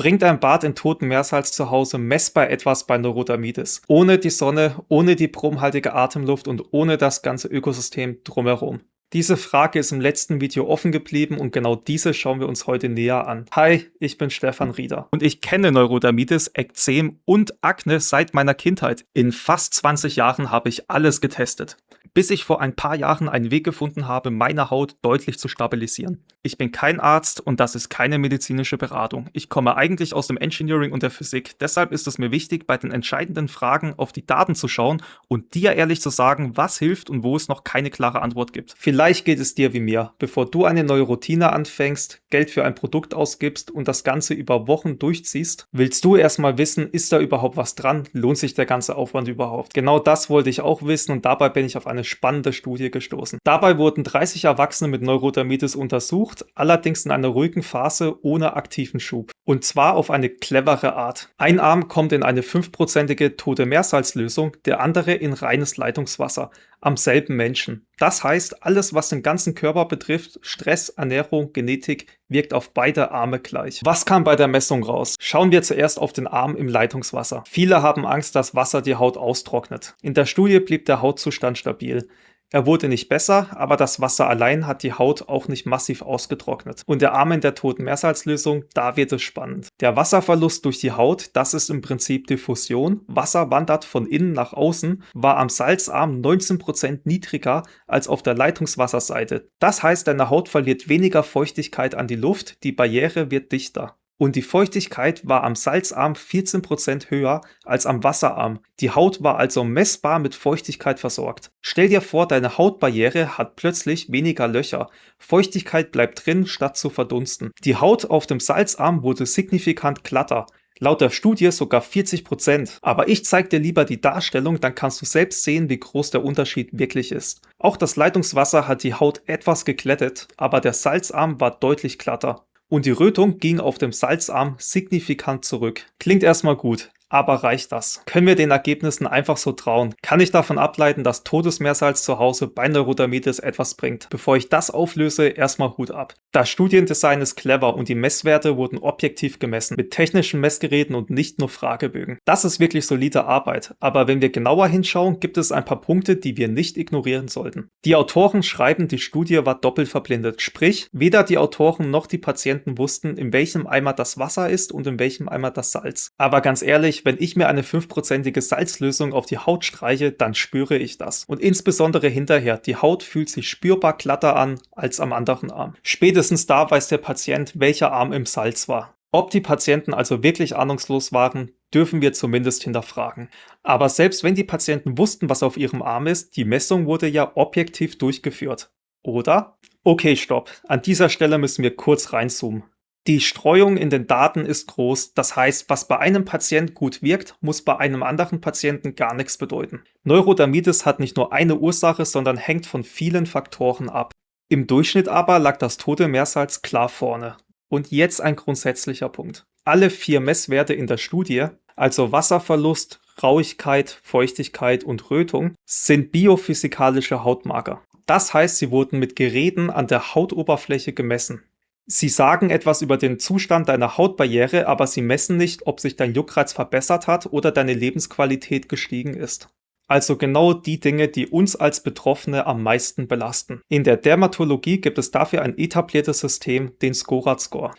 Bringt ein Bad in totem Meersalz zu Hause messbar etwas bei Neurodermitis? Ohne die Sonne, ohne die bromhaltige Atemluft und ohne das ganze Ökosystem drumherum. Diese Frage ist im letzten Video offen geblieben und genau diese schauen wir uns heute näher an. Hi, ich bin Stefan Rieder und ich kenne Neurodermitis, Ekzem und Akne seit meiner Kindheit. In fast 20 Jahren habe ich alles getestet, bis ich vor ein paar Jahren einen Weg gefunden habe, meine Haut deutlich zu stabilisieren. Ich bin kein Arzt und das ist keine medizinische Beratung. Ich komme eigentlich aus dem Engineering und der Physik. Deshalb ist es mir wichtig, bei den entscheidenden Fragen auf die Daten zu schauen und dir ehrlich zu sagen, was hilft und wo es noch keine klare Antwort gibt. Vielleicht geht es dir wie mir. Bevor du eine neue Routine anfängst, Geld für ein Produkt ausgibst und das Ganze über Wochen durchziehst, willst du erstmal wissen, ist da überhaupt was dran? Lohnt sich der ganze Aufwand überhaupt? Genau das wollte ich auch wissen und dabei bin ich auf eine spannende Studie gestoßen. Dabei wurden 30 Erwachsene mit Neurodermitis untersucht, allerdings in einer ruhigen Phase ohne aktiven Schub. Und zwar auf eine clevere Art. Ein Arm kommt in eine 5%ige tote Meersalzlösung, der andere in reines Leitungswasser, am selben Menschen. Das heißt, alles, was den ganzen Körper betrifft, Stress, Ernährung, Genetik, wirkt auf beide Arme gleich. Was kam bei der Messung raus? Schauen wir zuerst auf den Arm im Leitungswasser. Viele haben Angst, dass Wasser die Haut austrocknet. In der Studie blieb der Hautzustand stabil. Er wurde nicht besser, aber das Wasser allein hat die Haut auch nicht massiv ausgetrocknet. Und der Arm in der toten Meersalzlösung, da wird es spannend. Der Wasserverlust durch die Haut, das ist im Prinzip Diffusion. Wasser wandert von innen nach außen, war am Salzarm 19% niedriger als auf der Leitungswasserseite. Das heißt, deine Haut verliert weniger Feuchtigkeit an die Luft, die Barriere wird dichter. Und die Feuchtigkeit war am Salzarm 14% höher als am Wasserarm. Die Haut war also messbar mit Feuchtigkeit versorgt. Stell dir vor, deine Hautbarriere hat plötzlich weniger Löcher. Feuchtigkeit bleibt drin, statt zu verdunsten. Die Haut auf dem Salzarm wurde signifikant glatter. Laut der Studie sogar 40%. Aber ich zeige dir lieber die Darstellung, dann kannst du selbst sehen, wie groß der Unterschied wirklich ist. Auch das Leitungswasser hat die Haut etwas geglättet, aber der Salzarm war deutlich glatter. Und die Rötung ging auf dem Salzarm signifikant zurück. Klingt erstmal gut, aber reicht das? Können wir den Ergebnissen einfach so trauen? Kann ich davon ableiten, dass totes Meersalz zu Hause bei Neurodermitis etwas bringt? Bevor ich das auflöse, erstmal Hut ab. Das Studiendesign ist clever und die Messwerte wurden objektiv gemessen, mit technischen Messgeräten und nicht nur Fragebögen. Das ist wirklich solide Arbeit, aber wenn wir genauer hinschauen, gibt es ein paar Punkte, die wir nicht ignorieren sollten. Die Autoren schreiben, die Studie war doppelt verblindet, sprich, weder die Autoren noch die Patienten wussten, in welchem Eimer das Wasser ist und in welchem Eimer das Salz. Aber ganz ehrlich, wenn ich mir eine 5%ige Salzlösung auf die Haut streiche, dann spüre ich das. Und insbesondere hinterher, die Haut fühlt sich spürbar glatter an als am anderen Arm. Spätestens da weiß der Patient, welcher Arm im Salz war. Ob die Patienten also wirklich ahnungslos waren, dürfen wir zumindest hinterfragen. Aber selbst wenn die Patienten wussten, was auf ihrem Arm ist, die Messung wurde ja objektiv durchgeführt. Oder? Okay, stopp. An dieser Stelle müssen wir kurz reinzoomen. Die Streuung in den Daten ist groß, das heißt, was bei einem Patient gut wirkt, muss bei einem anderen Patienten gar nichts bedeuten. Neurodermitis hat nicht nur eine Ursache, sondern hängt von vielen Faktoren ab. Im Durchschnitt aber lag das tote Meersalz klar vorne. Und jetzt ein grundsätzlicher Punkt. Alle 4 Messwerte in der Studie, also Wasserverlust, Rauigkeit, Feuchtigkeit und Rötung, sind biophysikalische Hautmarker. Das heißt, sie wurden mit Geräten an der Hautoberfläche gemessen. Sie sagen etwas über den Zustand deiner Hautbarriere, aber sie messen nicht, ob sich dein Juckreiz verbessert hat oder deine Lebensqualität gestiegen ist. Also genau die Dinge, die uns als Betroffene am meisten belasten. In der Dermatologie gibt es dafür ein etabliertes System, den SCORAT-Score.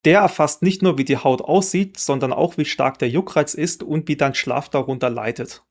Der erfasst nicht nur, wie die Haut aussieht, sondern auch, wie stark der Juckreiz ist und wie dein Schlaf darunter leidet.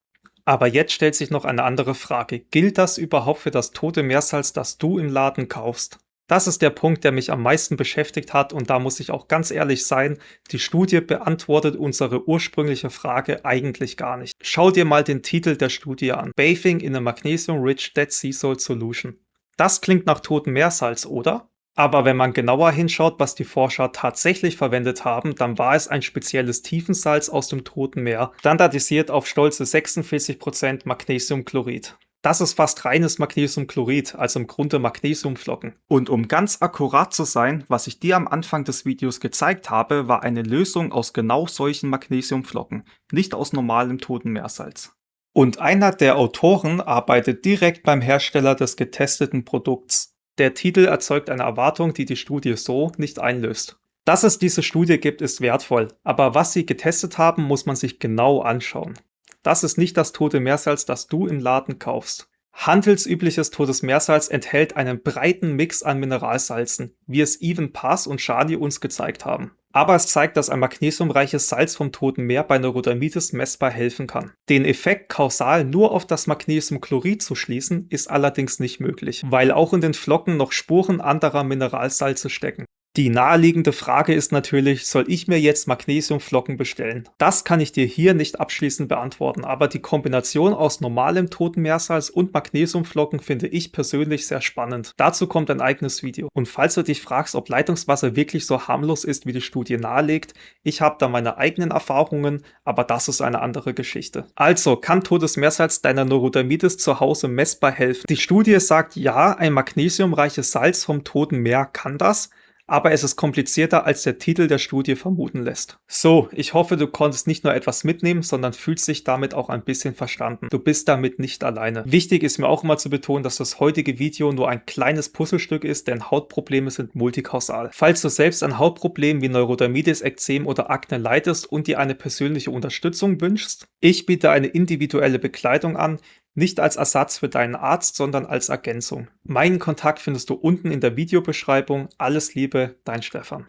Aber jetzt stellt sich noch eine andere Frage. Gilt das überhaupt für das tote Meersalz, das du im Laden kaufst? Das ist der Punkt, der mich am meisten beschäftigt hat und da muss ich auch ganz ehrlich sein, die Studie beantwortet unsere ursprüngliche Frage eigentlich gar nicht. Schau dir mal den Titel der Studie an. Bathing in a Magnesium-Rich Dead Sea Salt Solution. Das klingt nach totem Meersalz, oder? Aber wenn man genauer hinschaut, was die Forscher tatsächlich verwendet haben, dann war es ein spezielles Tiefensalz aus dem Toten Meer, standardisiert auf stolze 46% Magnesiumchlorid. Das ist fast reines Magnesiumchlorid, also im Grunde Magnesiumflocken. Und um ganz akkurat zu sein, was ich dir am Anfang des Videos gezeigt habe, war eine Lösung aus genau solchen Magnesiumflocken, nicht aus normalem totem Meersalz. Und einer der Autoren arbeitet direkt beim Hersteller des getesteten Produkts. Der Titel erzeugt eine Erwartung, die die Studie so nicht einlöst. Dass es diese Studie gibt, ist wertvoll, aber was sie getestet haben, muss man sich genau anschauen. Das ist nicht das Tote Meersalz, das du im Laden kaufst. Handelsübliches Totes Meersalz enthält einen breiten Mix an Mineralsalzen, wie es Evan Pass und Shadi uns gezeigt haben. Aber es zeigt, dass ein magnesiumreiches Salz vom Toten Meer bei Neurodermitis messbar helfen kann. Den Effekt kausal nur auf das Magnesiumchlorid zu schließen, ist allerdings nicht möglich, weil auch in den Flocken noch Spuren anderer Mineralsalze stecken. Die naheliegende Frage ist natürlich, soll ich mir jetzt Magnesiumflocken bestellen? Das kann ich dir hier nicht abschließend beantworten, aber die Kombination aus normalem Toten Meersalz und Magnesiumflocken finde ich persönlich sehr spannend. Dazu kommt ein eigenes Video. Und falls du dich fragst, ob Leitungswasser wirklich so harmlos ist, wie die Studie nahelegt, ich habe da meine eigenen Erfahrungen, aber das ist eine andere Geschichte. Also, kann Totes Meersalz deiner Neurodermitis zu Hause messbar helfen? Die Studie sagt ja, ein magnesiumreiches Salz vom Toten Meer kann das, aber es ist komplizierter, als der Titel der Studie vermuten lässt. So, ich hoffe, du konntest nicht nur etwas mitnehmen, sondern fühlst dich damit auch ein bisschen verstanden. Du bist damit nicht alleine. Wichtig ist mir auch immer zu betonen, dass das heutige Video nur ein kleines Puzzlestück ist, denn Hautprobleme sind multikausal. Falls du selbst an Hautproblemen wie Neurodermitis, Ekzem oder Akne leidest und dir eine persönliche Unterstützung wünschst, ich biete eine individuelle Begleitung an, nicht als Ersatz für deinen Arzt, sondern als Ergänzung. Meinen Kontakt findest du unten in der Videobeschreibung. Alles Liebe, dein Stefan.